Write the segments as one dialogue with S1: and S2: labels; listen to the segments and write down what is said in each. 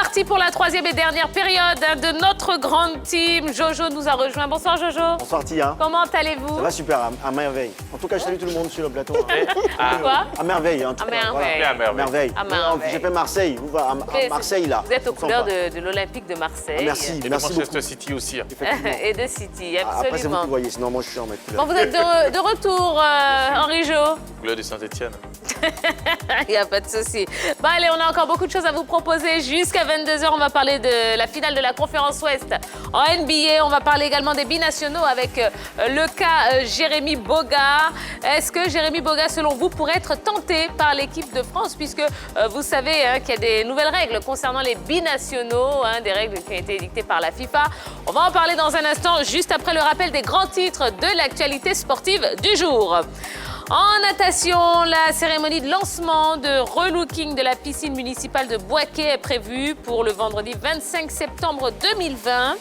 S1: parti pour la troisième et dernière période de notre grande team. Jojo nous a rejoint. Bonsoir Jojo.
S2: Bonsoir Tia.
S1: Comment allez-vous?
S2: Ça va super, à merveille. En tout cas, je salue tout le monde sur le plateau.
S1: Quoi?
S2: À merveille, en tout cas.
S1: merveille.
S2: Voilà. À merveille.
S1: À merveille.
S2: J'ai fait Marseille, vous à Marseille là.
S1: Vous êtes aux couleurs de l'Olympique de Marseille.
S2: Merci,
S3: Et
S2: merci
S3: de Manchester
S2: beaucoup.
S3: City aussi.
S1: Et de City,
S2: Après, c'est vous
S1: absolument.
S2: qui voyez, sinon moi je suis en maître.
S1: Bon, vous êtes de retour, Henri Jo.
S3: Couleur de Saint-Etienne.
S1: Il n'y a pas de souci. Bon, allez, on a encore beaucoup de choses à vous proposer. Jusqu'à 22h, on va parler de la finale de la Conférence Ouest en NBA. On va parler également des binationaux avec le cas Jérémy Boga. Est-ce que Jérémy Boga, selon vous, pourrait être tenté par l'équipe de France? Puisque vous savez qu'il y a des nouvelles règles concernant les binationaux, des règles qui ont été édictées par la FIFA. On va en parler dans un instant, juste après le rappel des grands titres de l'actualité sportive du jour. En natation, la cérémonie de lancement de relooking de la piscine municipale de Boaké est prévue pour le vendredi 25 septembre 2020.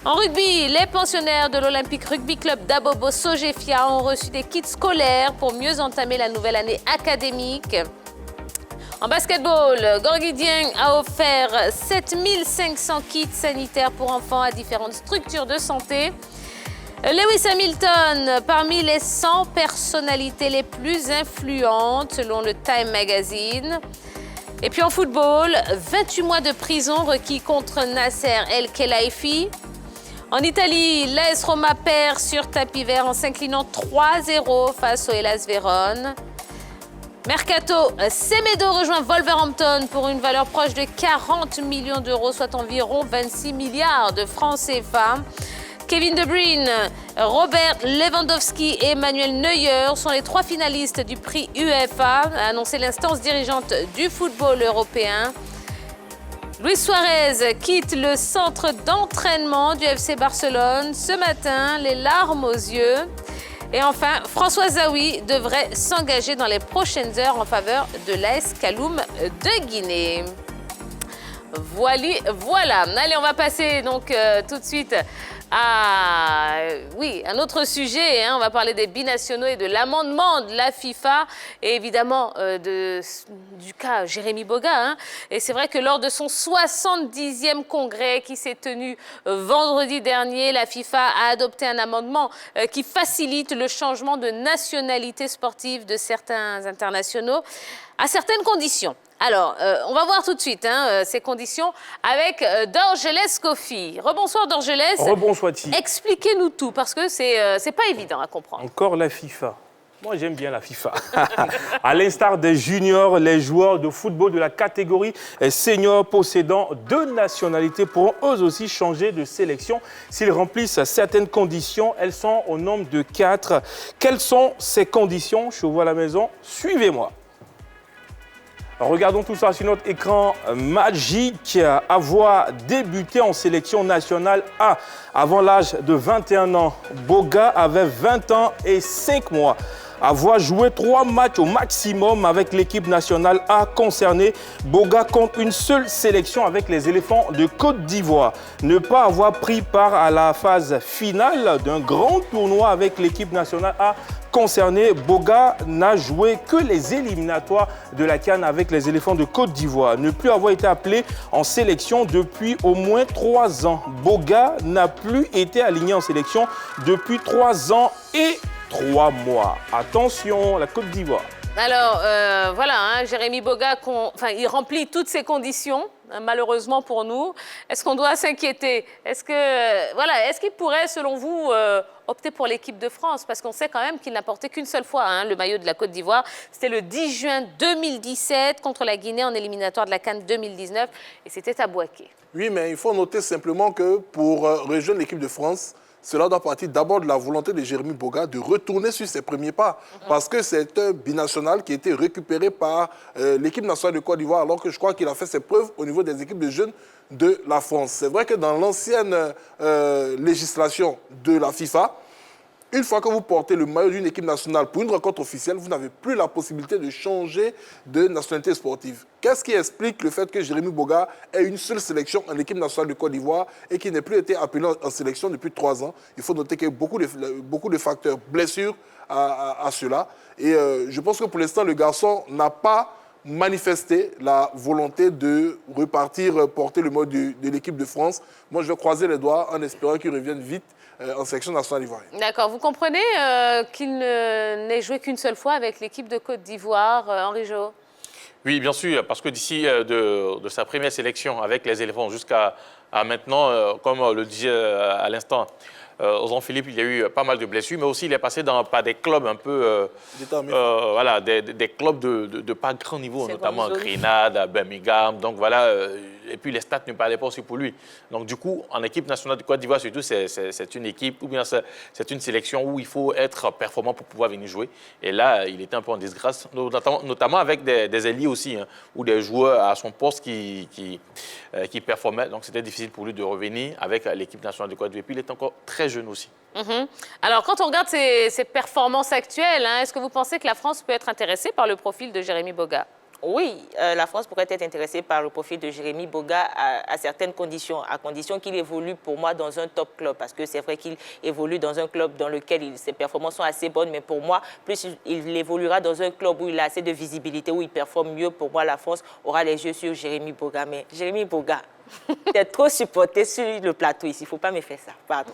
S1: En rugby, les pensionnaires de l'Olympique Rugby Club d'Abobo Sogefia ont reçu des kits scolaires pour mieux entamer la nouvelle année académique. En basketball, Gorgui Dieng a offert 7500 kits sanitaires pour enfants à différentes structures de santé. Lewis Hamilton, parmi les 100 personnalités les plus influentes selon le Time Magazine. Et puis en football, 28 mois de prison requis contre Nasser El Khelaifi. En Italie, l'AS Roma perd sur tapis vert en s'inclinant 3-0 face au Hellas Vérone. Mercato, Semedo rejoint Wolverhampton pour une valeur proche de 40 millions d'euros, soit environ 26 milliards de francs CFA. Kevin De Bruyne, Robert Lewandowski et Manuel Neuer sont les 3 finalistes du prix UEFA, a annoncé l'instance dirigeante du football européen. Luis Suarez quitte le centre d'entraînement du FC Barcelone ce matin, les larmes aux yeux. Et enfin, François Zawi devrait s'engager dans les prochaines heures en faveur de l'AS Kaloum de Guinée. Voilà. Allez, on va passer donc tout de suite à un autre sujet. On va parler des binationaux et de l'amendement de la FIFA et évidemment du cas Jérémy Boga. Et c'est vrai que lors de son 70e congrès qui s'est tenu vendredi dernier, la FIFA a adopté un amendement qui facilite le changement de nationalité sportive de certains internationaux à certaines conditions. Alors, on va voir tout de suite ces conditions avec Dorgelès Kofi. Rebonsoir Dorgelès.
S4: Rebonsoir Ti.
S1: Expliquez-nous tout, parce que c'est pas évident à comprendre.
S4: Encore la FIFA. Moi, j'aime bien la FIFA. À l'instar des juniors, les joueurs de football de la catégorie senior possédant 2 nationalités pourront eux aussi changer de sélection s'ils remplissent certaines conditions. Elles sont au nombre de 4. Quelles sont ces conditions? Je vous vois à la maison. Suivez-moi. Regardons tout ça sur notre écran magique. Avoir débuté en sélection nationale A avant l'âge de 21 ans. Boga avait 20 ans et 5 mois. Avoir joué 3 matchs au maximum avec l'équipe nationale A concernée. Boga compte une seule sélection avec les éléphants de Côte d'Ivoire. Ne pas avoir pris part à la phase finale d'un grand tournoi avec l'équipe nationale A concerné, Boga n'a joué que les éliminatoires de la CAN avec les éléphants de Côte d'Ivoire. Ne plus avoir été appelé en sélection depuis au moins 3 ans. Boga n'a plus été aligné en sélection depuis 3 ans et 3 mois. Attention, la Côte d'Ivoire.
S1: Alors, Jérémy Boga, il remplit toutes ces conditions, malheureusement pour nous. Est-ce qu'on doit s'inquiéter? Est-ce qu'il pourrait, selon vous, opter pour l'équipe de France? Parce qu'on sait quand même qu'il n'a porté qu'une seule fois le maillot de la Côte d'Ivoire. C'était le 10 juin 2017 contre la Guinée en éliminatoire de la CAN 2019. Et c'était à Boaké.
S5: Oui, mais il faut noter simplement que pour rejoindre l'équipe de France, cela doit partir d'abord de la volonté de Jérémy Boga de retourner sur ses premiers pas. Parce que c'est un binational qui a été récupéré par l'équipe nationale de Côte d'Ivoire, alors que je crois qu'il a fait ses preuves au niveau des équipes de jeunes de la France. C'est vrai que dans l'ancienne législation de la FIFA, une fois que vous portez le maillot d'une équipe nationale pour une rencontre officielle, vous n'avez plus la possibilité de changer de nationalité sportive. Qu'est-ce qui explique le fait que Jérémy Boga ait une seule sélection en équipe nationale de Côte d'Ivoire et qu'il n'ait plus été appelé en sélection depuis 3 ans? Il faut noter qu'il y a beaucoup de facteurs blessures à cela. Et je pense que pour l'instant, le garçon n'a pas manifesté la volonté de repartir porter le mot de l'équipe de France. Moi, je vais croiser les doigts en espérant qu'il revienne vite en sélection nationale ivoirienne.
S1: D'accord. Vous comprenez qu'il n'ait joué qu'une seule fois avec l'équipe de Côte d'Ivoire, Henri Jo?
S4: Oui, bien sûr, parce que d'ici de sa première sélection avec les éléphants jusqu'à maintenant, comme le disait à l'instant, Jean-Philippe, il y a eu pas mal de blessures, mais aussi il est passé par des clubs un peu, voilà, des clubs de pas grand niveau, notamment Grenade, à Birmingham. Donc voilà, et puis les stats ne parlaient pas aussi pour lui. Donc du coup, en équipe nationale de Côte d'Ivoire, surtout, c'est une équipe, ou bien c'est une sélection où il faut être performant pour pouvoir venir jouer. Et là, il était un peu en disgrâce, notamment avec des ailiers aussi, hein, ou des joueurs à son poste qui performaient. Donc c'était difficile pour lui de revenir avec l'équipe nationale de Côte d'Ivoire. Et puis il est encore très jeune aussi.
S1: Alors, quand on regarde ses performances actuelles, hein, est-ce que vous pensez que la France peut être intéressée par le profil de Jérémy Boga?
S3: Oui, la France pourrait être intéressée par le profil de Jérémy Boga à certaines conditions, à condition qu'il évolue pour moi dans un top club, parce que c'est vrai qu'il évolue dans un club dans lequel ses performances sont assez bonnes, mais pour moi, plus il évoluera dans un club où il a assez de visibilité, où il performe mieux, pour moi, la France aura les yeux sur Jérémy Boga. Mais Jérémy Boga, t'es trop supporté sur le plateau ici, il ne faut pas me faire ça, pardon.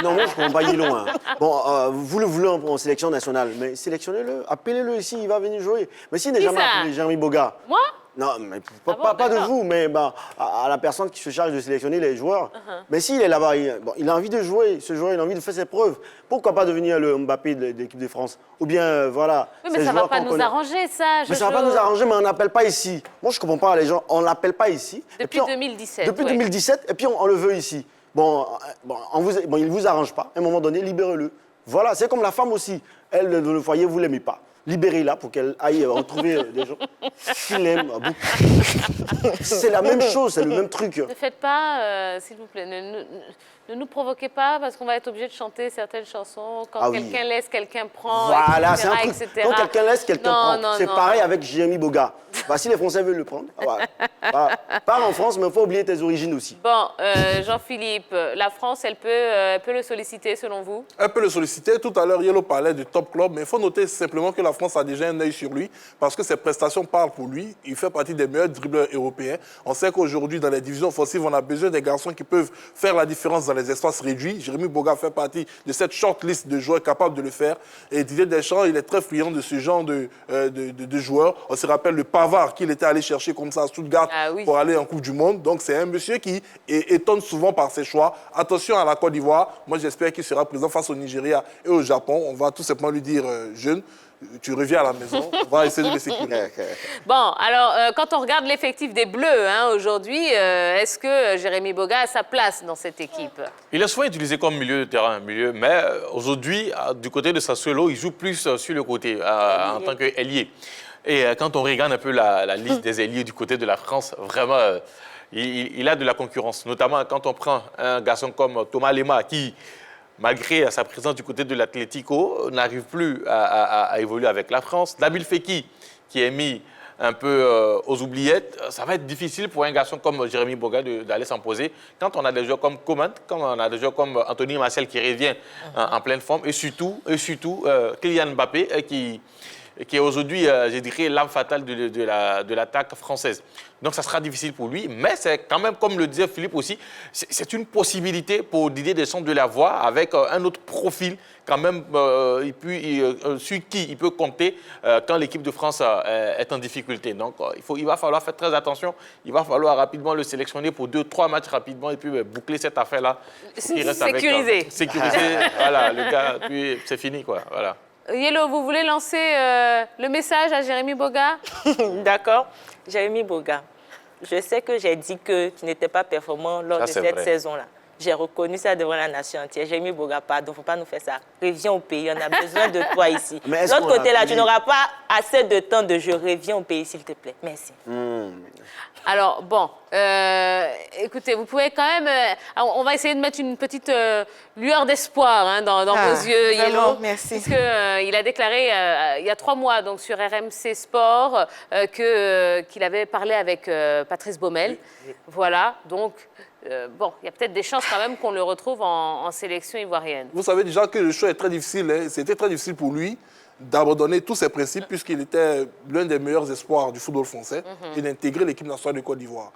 S2: Non, moi, je ne comprends pas, il est loin. Bon, vous le voulez en sélection nationale, mais sélectionnez-le, appelez-le ici, il va venir jouer. Mais s'il n'est jamais appelé Jérémy Boga...
S1: Moi?
S2: Non, mais pas de vous, mais à la personne qui se charge de sélectionner les joueurs. Mais s'il est là-bas, il a envie de jouer, ce joueur, il a envie de faire ses preuves. Pourquoi pas devenir le Mbappé de l'équipe de France? Ou bien, voilà...
S1: Oui, mais ça ne va pas nous arranger, ça.
S2: Mais ça ne va pas nous arranger, mais on n'appelle pas ici. Moi, je ne comprends pas les gens, on ne l'appelle pas ici.
S1: Depuis 2017.
S2: Depuis 2017, et puis on le veut ici. Bon, il ne vous arrange pas. À un moment donné, libérez-le. Voilà, c'est comme la femme aussi. Elle, dans le foyer, vous ne l'aimez pas. Libérez-la pour qu'elle aille retrouver des gens qui l'aiment. C'est la même chose, c'est le même truc.
S1: Ne faites pas, s'il vous plaît, ne nous provoquez pas parce qu'on va être obligé de chanter certaines chansons. Quand quelqu'un laisse, quelqu'un prend,
S2: voilà,
S1: etc.,
S2: c'est un truc. Quand quelqu'un laisse, quelqu'un prend. C'est pareil avec Jérémy Boga. Si les Français veulent le prendre, pars en France, mais il faut oublier tes origines aussi.
S1: Bon, Jean-Philippe, la France, elle peut le solliciter selon vous?
S5: Elle peut le solliciter. Tout à l'heure, Yellow parlait du top club, mais il faut noter simplement que la France a déjà un œil sur lui parce que ses prestations parlent pour lui. Il fait partie des meilleurs dribbleurs européens. On sait qu'aujourd'hui, dans les divisions offensives, on a besoin des garçons qui peuvent faire la différence dans les espaces réduits. Jérémy Boga fait partie de cette short list de joueurs capables de le faire. Et Didier Deschamps, il est très friand de ce genre de joueurs. On se rappelle le Pavard qu'il était allé chercher comme ça à Stuttgart pour aller en Coupe du Monde. Donc c'est un monsieur qui étonne souvent par ses choix. Attention à la Côte d'Ivoire. Moi, j'espère qu'il sera présent face au Nigeria et au Japon. On va tout simplement lui dire, jeune, tu reviens à la maison, on va essayer de le sécuriser.
S1: Bon, alors, quand on regarde l'effectif des Bleus aujourd'hui, est-ce que Jérémy Boga a sa place dans cette équipe?
S4: Il est souvent utilisé comme milieu de terrain, mais aujourd'hui, du côté de Sassuolo, il joue plus sur le côté, en tant qu'ailier. Et quand on regarde un peu la liste des ailiers du côté de la France, vraiment, il a de la concurrence. Notamment quand on prend un garçon comme Thomas Lemar qui, malgré sa présence du côté de l'Atlético, n'arrive plus à évoluer avec la France. Nabil Fekir, qui est mis un peu aux oubliettes, ça va être difficile pour un garçon comme Jérémy Boga d'aller s'imposer. Quand on a des joueurs comme Coman, quand on a des joueurs comme Anthony Martial qui revient en pleine forme, et surtout Kylian Mbappé qui est aujourd'hui, je dirais, l'âme fatale de l'attaque française. Donc, ça sera difficile pour lui, mais c'est quand même, comme le disait Philippe aussi, c'est une possibilité pour Didier Deschamps de l'avoir avec un autre profil, quand même, sur qui il peut compter quand l'équipe de France est en difficulté. Donc, il va falloir faire très attention. Il va falloir rapidement le sélectionner pour 2-3 matchs rapidement et puis boucler cette affaire-là.
S1: Sécuriser.
S4: Sécuriser, voilà, le gars, puis c'est fini, quoi, voilà.
S1: Yellow, vous voulez lancer le message à Jérémy Boga?
S3: D'accord. Jérémy Boga, je sais que j'ai dit qu'il n'était pas performant lors de cette saison-là. J'ai reconnu ça devant la nation entière. Jérémy Boga, pardon, il ne faut pas nous faire ça. Reviens au pays, on a besoin de toi ici. De l'autre côté, là, tu n'auras pas assez de temps de jeu. Reviens au pays, s'il te plaît. Merci.
S1: Alors, bon, écoutez, vous pouvez quand même... on va essayer de mettre une petite lueur d'espoir dans vos yeux, Yellow.
S3: Merci.
S1: Puisqu'il a déclaré il y a 3 mois donc, sur RMC Sport qu'il avait parlé avec Patrice Baumel. Voilà, donc... bon, il y a peut-être des chances quand même qu'on le retrouve en sélection ivoirienne.
S5: Vous savez déjà que le choix est très difficile. C'était très difficile pour lui. d'abandonner tous ses principes puisqu'il était l'un des meilleurs espoirs du football français et d'intégrer l'équipe nationale de Côte d'Ivoire.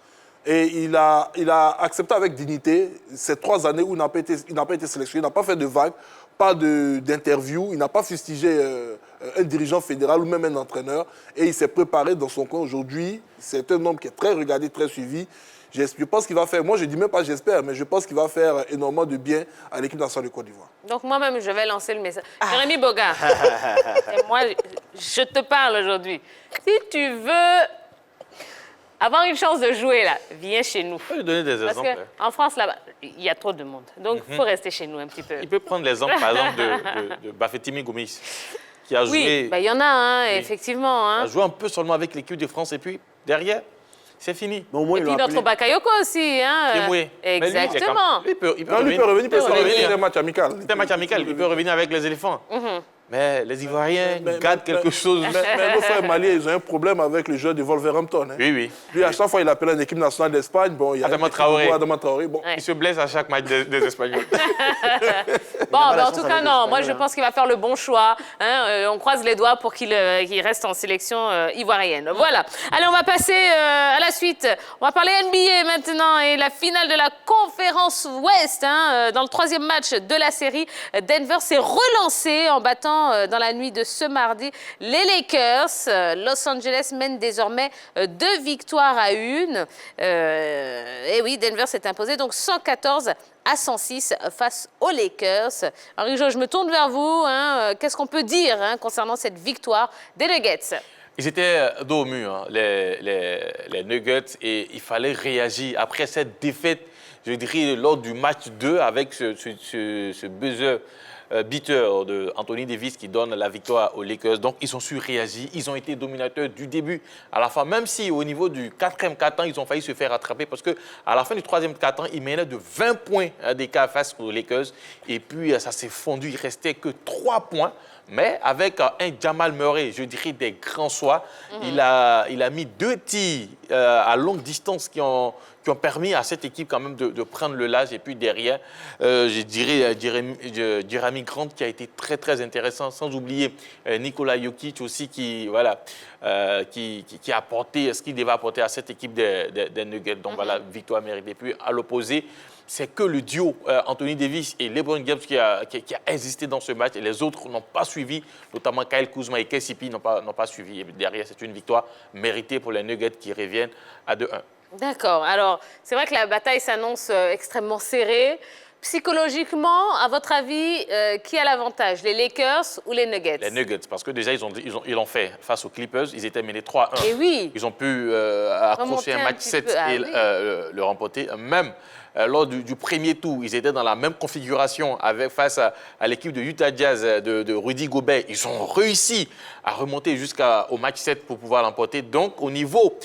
S5: Et il a accepté avec dignité ces 3 années où il n'a pas été sélectionné, il n'a pas fait de vagues, pas d'interview, il n'a pas fustigé un dirigeant fédéral ou même un entraîneur. Et il s'est préparé dans son coin. Aujourd'hui, c'est un homme qui est très regardé, très suivi. Je pense qu'il va faire, moi je ne dis même pas j'espère, mais je pense qu'il va faire énormément de bien à l'équipe nationale de Côte d'Ivoire.
S1: Donc moi-même, je vais lancer le message. Jérémy Boga, et moi, je te parle aujourd'hui. Si tu veux avoir une chance de jouer, là, viens chez nous.
S6: Je peux lui donner des
S1: Parce
S6: exemples.
S1: qu'en France, là-bas, il y a trop de monde. Donc, il faut rester chez nous un petit peu.
S6: Il peut prendre l'exemple, par exemple, de Bafétimi Gomis, qui a joué,
S1: Oui, il y en a, hein,
S6: Oui.
S1: effectivement. Hein.
S6: a joué un peu seulement avec l'équipe de France, et puis derrière, c'est fini.
S2: Mais au moins,
S1: Et
S2: ils
S1: puis
S2: l'ont
S1: notre
S2: appelé.
S1: Bakayoko aussi. Hein.
S6: Débrouillé. Mais lui, il est
S1: Exactement.
S6: quand- lui, il peut
S5: Non, lui peut revenir parce que c'est un match amical.
S6: C'est un match amical, il peut revenir avec les éléphants. Mais les Ivoiriens
S5: Mais-
S6: gardent
S5: mais-
S6: quelque chose.
S5: Mais nos frères maliens, ils ont un problème avec le jeu de Wolverhampton. Hein.
S6: Oui, oui.
S5: Lui, à chaque fois, il appelle une équipe nationale d'Espagne. Bon, il y a
S6: Adama
S5: un petit
S6: Traoré.
S5: nouveau Adama Traoré. Bon,
S1: Ouais.
S6: Il se blesse à chaque match des Espagnols.
S1: Bon,
S2: pas la
S1: ben, en
S2: chance
S1: tout cas,
S2: avec
S1: non.
S2: les
S1: Moi, je
S2: Espagnols,
S1: pense qu'il va faire le bon choix. Hein. On croise les doigts pour qu'il reste en sélection ivoirienne. Voilà. Allez, on va passer à la suite. On va parler NBA maintenant et la finale de la conférence Ouest. Hein. Dans le 3e match de la série, Denver s'est relancé en battant dans la nuit de ce mardi les Lakers. Los Angeles mène désormais 2 victoires à 1. Et oui, Denver s'est imposé donc 114-106 face aux Lakers. Henri-Jo, je me tourne vers vous. Hein. Qu'est-ce qu'on peut dire concernant cette victoire des Nuggets?
S6: Ils étaient dos au mur, hein, les Nuggets, et il fallait réagir. Après cette défaite, je dirais, lors du match 2, avec ce buzzer beater de Anthony Davis qui donne la victoire aux Lakers. Donc, ils ont su réagir. Ils ont été dominateurs du début à la fin. Même si au niveau du 4e quart-temps, ils ont failli se faire rattraper parce qu'à la fin du 3e quart-temps, ils menaient de 20 points d'écart face aux Lakers. Et puis, ça s'est fondu. Il ne restait que 3 points. Mais avec un Jamal Murray, je dirais des grands soirs, il a mis 2 tirs à longue distance qui ont permis à cette équipe quand même de prendre le large. Et puis derrière, je dirais Jeremy Grant qui a été très très intéressant, sans oublier Nikola Jokic aussi qui a apporté ce qu'il devait apporter à cette équipe des Nuggets. Donc voilà, victoire méritée. Puis à l'opposé, c'est que le duo Anthony Davis et LeBron James qui a existé dans ce match et les autres n'ont pas suivi, notamment Kyle Kuzma et KCP n'ont pas suivi. Et derrière, c'est une victoire méritée pour les Nuggets qui reviennent à 2-1.
S1: D'accord. Alors, c'est vrai que la bataille s'annonce extrêmement serrée. Psychologiquement, à votre avis, qui a l'avantage, les Lakers ou les Nuggets?
S6: Les Nuggets, parce que déjà, ils l'ont fait face aux Clippers. Ils étaient menés 3-1.
S1: Et oui.
S6: Ils ont pu accrocher un match 7 et le remporter. Même lors du premier tour, ils étaient dans la même configuration face à l'équipe de Utah Jazz de Rudy Gobert. Ils ont réussi à remonter jusqu'au match 7 pour pouvoir l'emporter. Donc, au niveau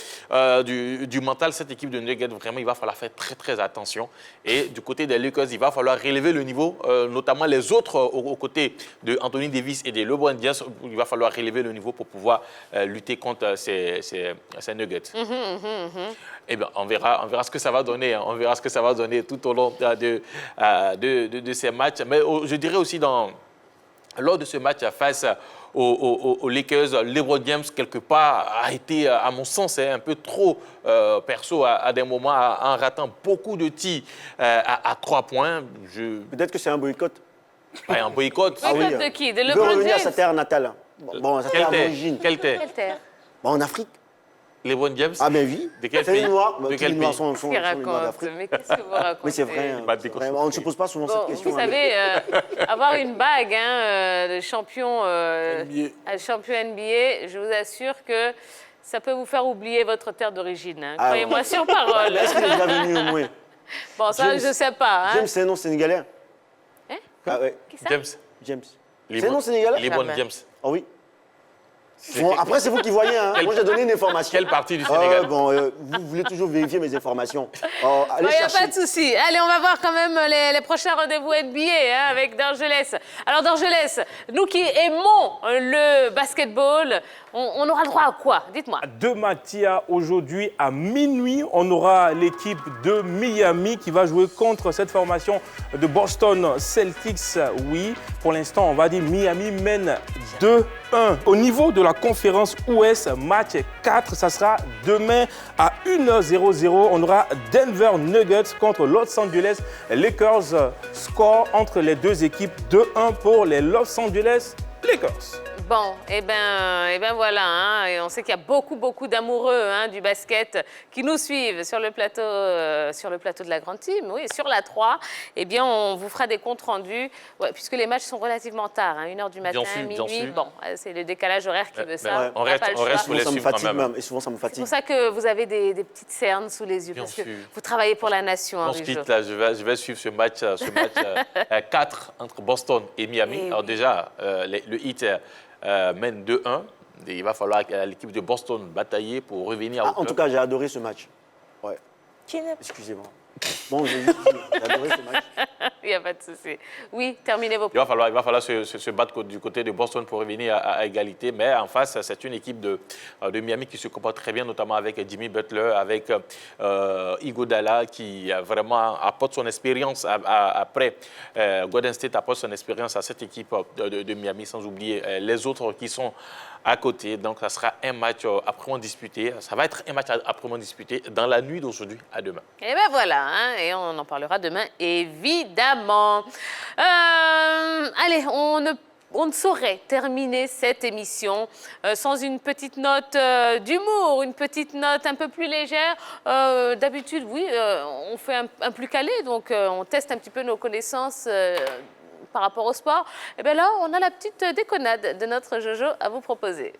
S6: du mental, cette équipe de Nuggets, vraiment, il va falloir faire très, très attention. Et du côté des Lakers, il va falloir relever le niveau, notamment les autres aux côtés de Anthony Davis et de LeBron James. Il va falloir relever le niveau pour pouvoir lutter contre ces Nuggets. Eh bien, on verra ce que ça va donner. Hein. On verra ce que ça va donner tout au long de ces matchs. Mais je dirais aussi lors de ce match face aux Lakers, LeBron James, quelque part, a été, à mon sens, un peu trop perso à des moments, en ratant beaucoup de tirs à 3 points.
S2: Peut-être que c'est un boycott.
S6: Pas un boycott.
S1: Boycott de qui? De
S2: Il veut
S1: LeBron
S2: revenir à
S1: James?
S2: sa terre natale. Bon, sa terre d'origine.
S6: Quelle terre?
S1: Quelle terre?
S2: Bon, en Afrique.
S6: LeBron James?
S2: Ah ben oui.
S6: De quel
S2: C'est les
S6: pays?
S2: Noirs.
S6: De
S2: Tous
S6: quel
S2: les Noirs
S6: pays?
S2: sont
S1: Qu'est-ce qu'il
S2: les Noirs
S1: raconte?
S2: d'Afrique.
S1: Mais qu'est-ce que vous racontez?
S2: Oui, c'est vrai.
S6: Pas de déconstruire.
S2: On ne se pose pas souvent
S1: Bon,
S2: cette question.
S1: vous savez, avoir une bague de champion, champion NBA, je vous assure que ça peut vous faire oublier votre terre d'origine. Hein.
S2: Ah,
S1: Croyez-moi sur parole.
S2: Est-ce qu'il est déjà venu au moins?
S1: Bon, ça,
S2: James-
S1: je ne sais pas. Hein.
S2: James, c'est un nom sénégalais.
S1: Hein?
S2: Ah ouais.
S1: Qui ça?
S6: James.
S2: James.
S6: LeBron-
S2: C'est un nom sénégalais?
S6: LeBron
S1: Jamais.
S6: James.
S2: Ah oui. Bon, après, c'est vous qui voyez. Hein. Moi, j'ai donné une information.
S6: Quelle partie du Sénégal?
S2: Bon, vous voulez toujours vérifier mes informations. Allez
S1: Il n'y a
S2: chercher.
S1: pas de souci. Allez, on va voir quand même les prochains rendez-vous NBA hein, avec Dorgelès. Alors, Dorgelès, nous qui aimons le basketball, on aura le droit à quoi? Dites-moi.
S4: Deux Mathia aujourd'hui à minuit. On aura l'équipe de Miami qui va jouer contre cette formation de Boston Celtics. Oui, pour l'instant, on va dire Miami mène 2-1. Au niveau de la conférence Ouest, match 4, ça sera demain à 1h00. On aura Denver Nuggets contre Los Angeles Lakers. Score entre les deux équipes 2-1 pour les Los Angeles Lakers.
S1: Bon, eh ben voilà, hein, et on sait qu'il y a beaucoup d'amoureux hein, du basket qui nous suivent sur le plateau de la Grande Team, oui, sur la 3. Eh bien, on vous fera des comptes rendus, ouais, puisque les matchs sont relativement tard, hein, 1h du matin, minuit. Bon, c'est le décalage horaire qui veut ça.
S2: ouais.
S6: On reste pour les
S2: Souvent, ça me
S6: suivre quand
S2: fatigue
S6: même.
S2: même. Et souvent, ça me
S1: C'est
S2: fatigue.
S1: pour ça que vous avez des petites cernes sous les yeux,
S6: Bien
S1: parce que
S6: sûr.
S1: vous travaillez pour la nation.
S6: On
S1: Hein,
S6: se
S1: Rijo.
S6: quitte là, je vais suivre ce match 4 entre Boston et Miami.
S1: Eh
S6: Alors
S1: oui.
S6: déjà, le Heat mène 2-1. Et il va falloir à l'équipe de Boston batailler pour revenir
S2: Ah,
S6: au
S2: en tout cas, j'ai adoré ce match. Ouais.
S3: Qui n'est
S2: Excusez-moi. Bon, j'ai juste dit, j'ai adoré ce match.
S1: Il n'y a pas de souci. Oui, terminez vos
S6: Il va falloir se battre du côté de Boston pour revenir à égalité. Mais en face, c'est une équipe de Miami qui se comporte très bien, notamment avec Jimmy Butler, avec Iguodala, qui vraiment apporte son expérience après. Golden State apporte son expérience à cette équipe de Miami, sans oublier les autres qui sont à côté. Donc, ça sera un match âprement disputé. Ça va être un match âprement disputé dans la nuit d'aujourd'hui à demain.
S1: Et ben voilà, hein, et on en parlera demain, évidemment. Allez, on ne saurait terminer cette émission sans une petite note d'humour, une petite note un peu plus légère. D'habitude, oui, on fait un plus calé, donc on teste un petit peu nos connaissances par rapport au sport. Et bien là, on a la petite déconnade de notre Jojo à vous proposer.